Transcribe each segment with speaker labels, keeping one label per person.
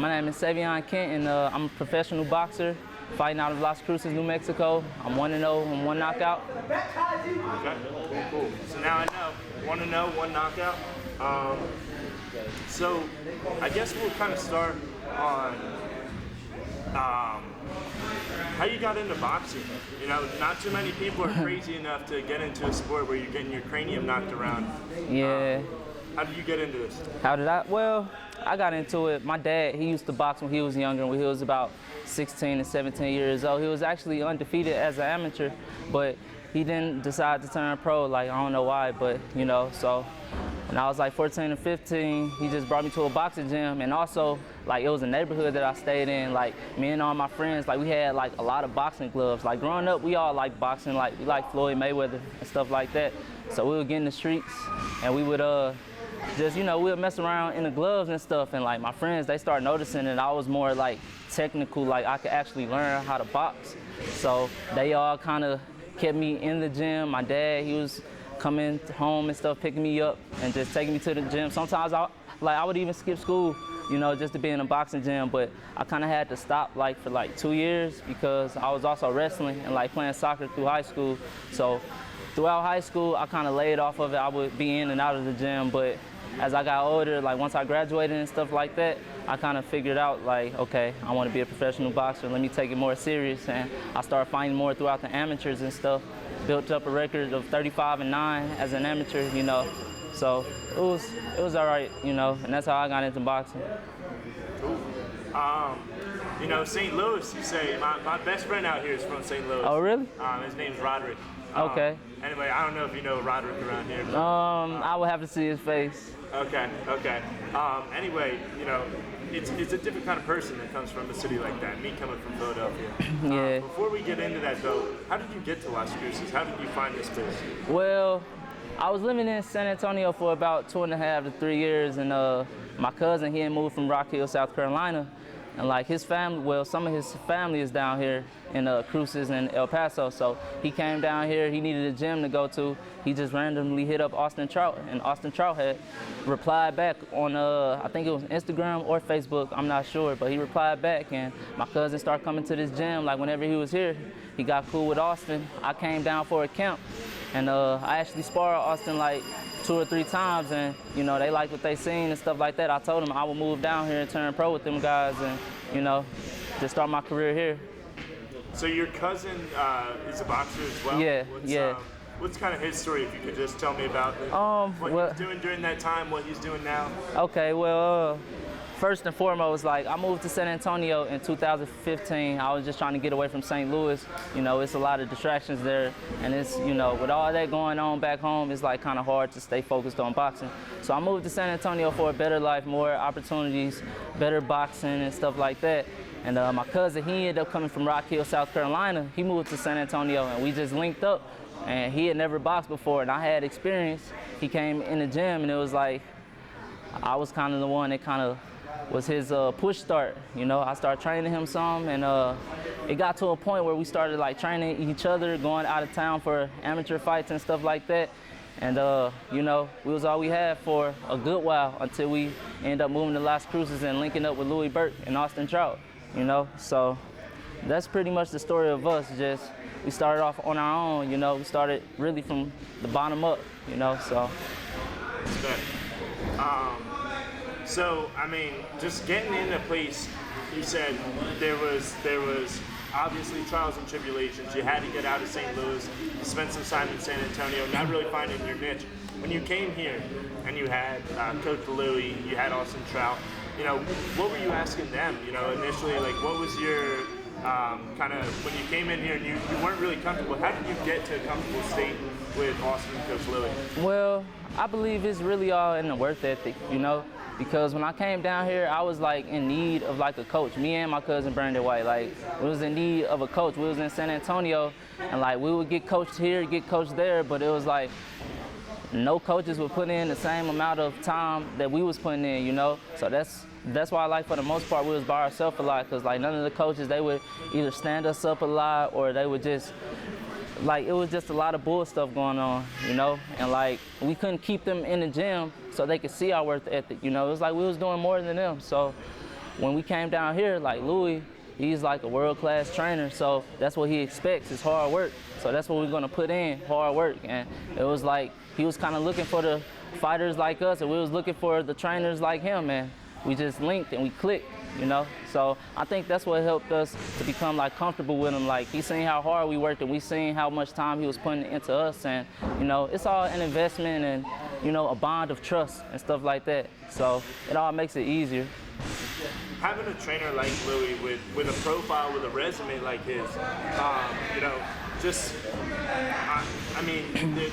Speaker 1: My name is Savion Kent, and I'm a professional boxer fighting out of Las Cruces, New Mexico. I'm 1-0 and 1 knockout.
Speaker 2: Okay, cool. So now I know, 1-0, 1 knockout. So I guess we'll kind of start on how you got into boxing. You know, not too many people are crazy enough to get into a sport where you're getting your cranium knocked around.
Speaker 1: Yeah.
Speaker 2: How did you get into this?
Speaker 1: How did I? Well, I got into it. My dad, he used to box when he was younger, when he was about 16 and 17 years old. He was actually undefeated as an amateur, but he didn't decide to turn pro. Like, I don't know why, but, you know, so when I was like 14 or 15, he just brought me to a boxing gym. And also, like, it was a neighborhood that I stayed in. Like, me and all my friends, like, we had like a lot of boxing gloves. Like, growing up, we all liked boxing. Like, we liked Floyd Mayweather and stuff like that. So we would get in the streets and we would just, you know, we would mess around in the gloves and stuff. And like my friends, they started noticing that I was more like technical, like I could actually learn how to box. So they all kind of kept me in the gym. My dad, he was coming home and stuff, picking me up and just taking me to the gym. Sometimes I would even skip school, you know, just to be in a boxing gym. But I kind of had to stop like for like 2 years because I was also wrestling and like playing soccer through high school. So throughout high school, I kind of laid off of it. I would be in and out of the gym, but as I got older, like once I graduated and stuff like that, I kind of figured out like, okay, I want to be a professional boxer. Let me take it more serious. And I started fighting more throughout the amateurs and stuff. Built up a record of 35-9 as an amateur, you know. So it was all right, you know, and that's how I got into boxing.
Speaker 2: You know, St. Louis, you say, my best friend out here is from St. Louis.
Speaker 1: Oh, really?
Speaker 2: His name's Roderick.
Speaker 1: Okay.
Speaker 2: Anyway, I don't know if you know Roderick around here. But,
Speaker 1: I would have to see his face.
Speaker 2: Okay. Anyway, you know, it's a different kind of person that comes from a city like that, me coming from Philadelphia.
Speaker 1: Yeah.
Speaker 2: Before we get into that though, how did you get to Las Cruces? How did you find this place?
Speaker 1: Well, I was living in San Antonio for about 2.5 to 3 years, and my cousin, he had moved from Rock Hill, South Carolina. And like his family, well, some of his family is down here in Cruces and El Paso. So he came down here, he needed a gym to go to. He just randomly hit up Austin Trout, and Austin Trout had replied back on, I think it was Instagram or Facebook, I'm not sure, but he replied back, and my cousin started coming to this gym. Like whenever he was here, he got cool with Austin. I came down for a camp, and I actually sparred Austin like 2 or 3 times, and you know, they liked what they seen and stuff like that. I told them I would move down here and turn pro with them guys, and you know, just start my career here.
Speaker 2: So your cousin is a boxer as well?
Speaker 1: Yeah.
Speaker 2: What's kind of his story, if you could just tell me about it? What he was doing during that time, what he's doing now?
Speaker 1: Okay, well, first and foremost, like I moved to San Antonio in 2015. I was just trying to get away from St. Louis. You know, it's a lot of distractions there, and it's, you know, with all that going on back home, it's like kind of hard to stay focused on boxing. So I moved to San Antonio for a better life, more opportunities, better boxing and stuff like that. And my cousin, he ended up coming from Rock Hill, South Carolina. He moved to San Antonio, and we just linked up. And he had never boxed before, and I had experience. He came in the gym, and it was like I was kind of the one that kind of was his push start. You know, I started training him some, and it got to a point where we started like training each other, going out of town for amateur fights and stuff like that. And you know, we was all we had for a good while until we ended up moving to Las Cruces and linking up with Louis Burke and Austin Trout. You know, so that's pretty much the story of us. Just we started off on our own. You know, we started really from the bottom up. You know, so.
Speaker 2: So, I mean, just getting in a place, you said there was obviously trials and tribulations. You had to get out of St. Louis, you spent some time in San Antonio, not really finding your niche. When you came here and you had Coach Louis, you had Austin Trout, you know, what were you asking them, you know, initially? Like, what was your kind of, when you came in here and you weren't really comfortable, how did you get to a comfortable state with Austin and Coach Louis?
Speaker 1: Well, I believe it's really all in the work ethic, you know, because when I came down here, I was like in need of like a coach. Me and my cousin Brandon White, like we was in need of a coach. We was in San Antonio, and like we would get coached here, get coached there, but it was like no coaches would put in the same amount of time that we was putting in, you know. So that's why, like, for the most part, we was by ourselves a lot, because like none of the coaches, they would either stand us up a lot, or they would just, like, it was just a lot of bull stuff going on, you know. And like we couldn't keep them in the gym so they could see our work ethic, you know. It was like we was doing more than them. So, when we came down here, like Louis, he's like a world-class trainer, so that's what he expects is hard work. So that's what we're gonna put in, hard work. And it was like he was kind of looking for the fighters like us, and we was looking for the trainers like him, and we just linked and we clicked, you know? So I think that's what helped us to become like comfortable with him. Like he seen how hard we worked, and we seen how much time he was putting into us, and you know, it's all an investment and, you know, a bond of trust and stuff like that. So it all makes it easier.
Speaker 2: Having a trainer like Louis with a profile, with a resume like his, you know, just, I mean,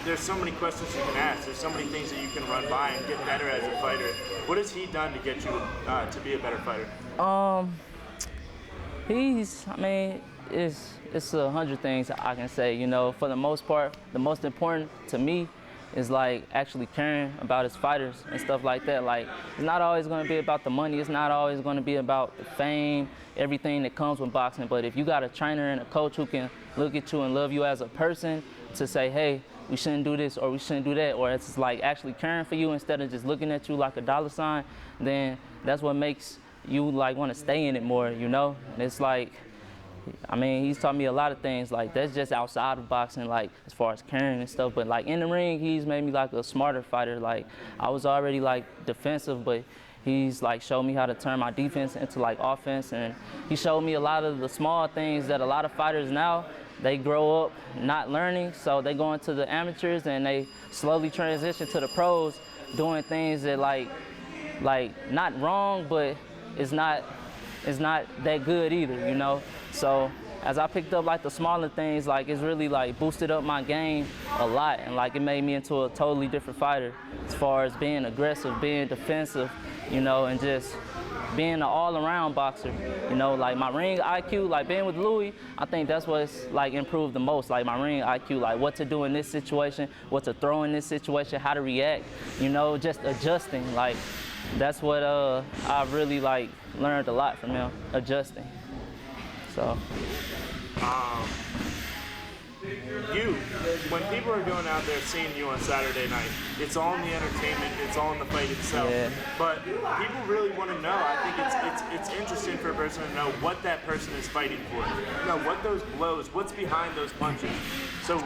Speaker 2: there's so many questions you can ask. There's so many things that you can run by and get better as a fighter. What has he done to get you to be a better fighter?
Speaker 1: I mean, it's 100 things I can say, you know. For the most part, the most important to me is like actually caring about his fighters and stuff like that. Like, it's not always going to be about the money. It's not always going to be about the fame, everything that comes with boxing. But if you got a trainer and a coach who can look at you and love you as a person, to say, hey, we shouldn't do this or we shouldn't do that, or it's like actually caring for you instead of just looking at you like a dollar sign, then that's what makes you like want to stay in it more, you know? And it's like, I mean, he's taught me a lot of things, like that's just outside of boxing, like as far as caring and stuff, but like in the ring, he's made me like a smarter fighter. Like I was already like defensive, but he's like showed me how to turn my defense into like offense, and he showed me a lot of the small things that a lot of fighters now, they grow up not learning, so they go into the amateurs and they slowly transition to the pros, doing things that like not wrong, but it's not that good either, you know? So as I picked up like the smaller things, like it's really like boosted up my game a lot, and like it made me into a totally different fighter as far as being aggressive, being defensive, you know, and just being an all-around boxer, you know, like my ring IQ, like being with Louis, I think that's what's like improved the most, like my ring IQ, like what to do in this situation, what to throw in this situation, how to react, you know, just adjusting, like that's what I really like learned a lot from him, adjusting. So.
Speaker 2: When people are going out there seeing you on Saturday night, it's all in the entertainment, it's all in the fight itself.
Speaker 1: Yeah.
Speaker 2: But people really want to know. I think it's interesting for a person to know what that person is fighting for. You know, what those blows, what's behind those punches. So,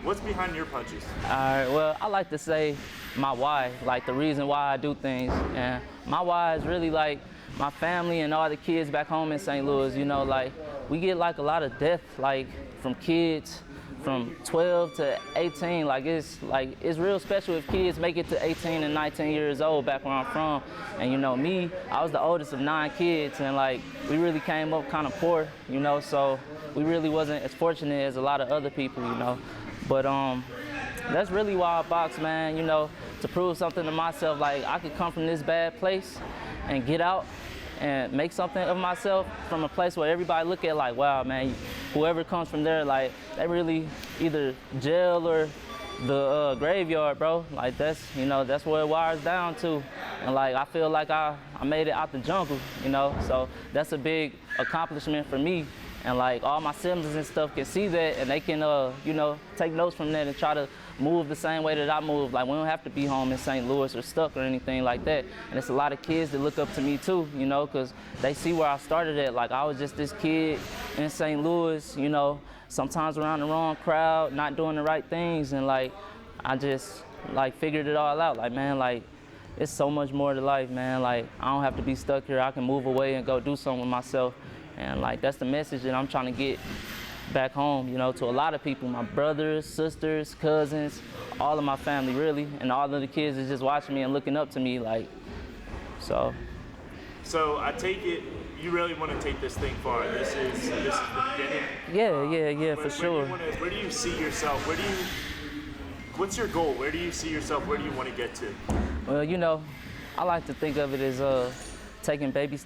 Speaker 2: what's behind your punches?
Speaker 1: All right, well, I like to say my why, like the reason why I do things. And my why is really like my family and all the kids back home in St. Louis, you know, like we get like a lot of death, like from kids from 12 to 18. Like it's real special if kids make it to 18 and 19 years old back where I'm from. And you know, me, I was the oldest of 9 kids, and like we really came up kind of poor, you know, so we really wasn't as fortunate as a lot of other people, you know. But that's really why I box, man, you know, to prove something to myself, like I could come from this bad place and get out and make something of myself from a place where everybody look at like, wow, man, whoever comes from there, like they really either jail or the graveyard, bro. Like that's, you know, that's where it wires down to. And like I feel like I made it out the jungle, you know, so that's a big accomplishment for me. And like all my siblings and stuff can see that, and they can, you know, take notes from that and try to move the same way that I move. Like we don't have to be home in St. Louis or stuck or anything like that. And it's a lot of kids that look up to me too, you know, because they see where I started at. Like I was just this kid in St. Louis, you know, sometimes around the wrong crowd, not doing the right things. And like, I just like figured it all out. Like, man, like it's so much more to life, man. Like I don't have to be stuck here. I can move away and go do something with myself. And like that's the message that I'm trying to get back home, you know, to a lot of people, my brothers, sisters, cousins, all of my family really, and all of the kids is just watching me and looking up to me, like, so.
Speaker 2: So I take it you really want to take this thing far. This is the beginning.
Speaker 1: Yeah, for sure.
Speaker 2: Where do you see yourself? What's your goal? Where do you see yourself? Where do you want to get to?
Speaker 1: Well, you know, I like to think of it as taking baby steps.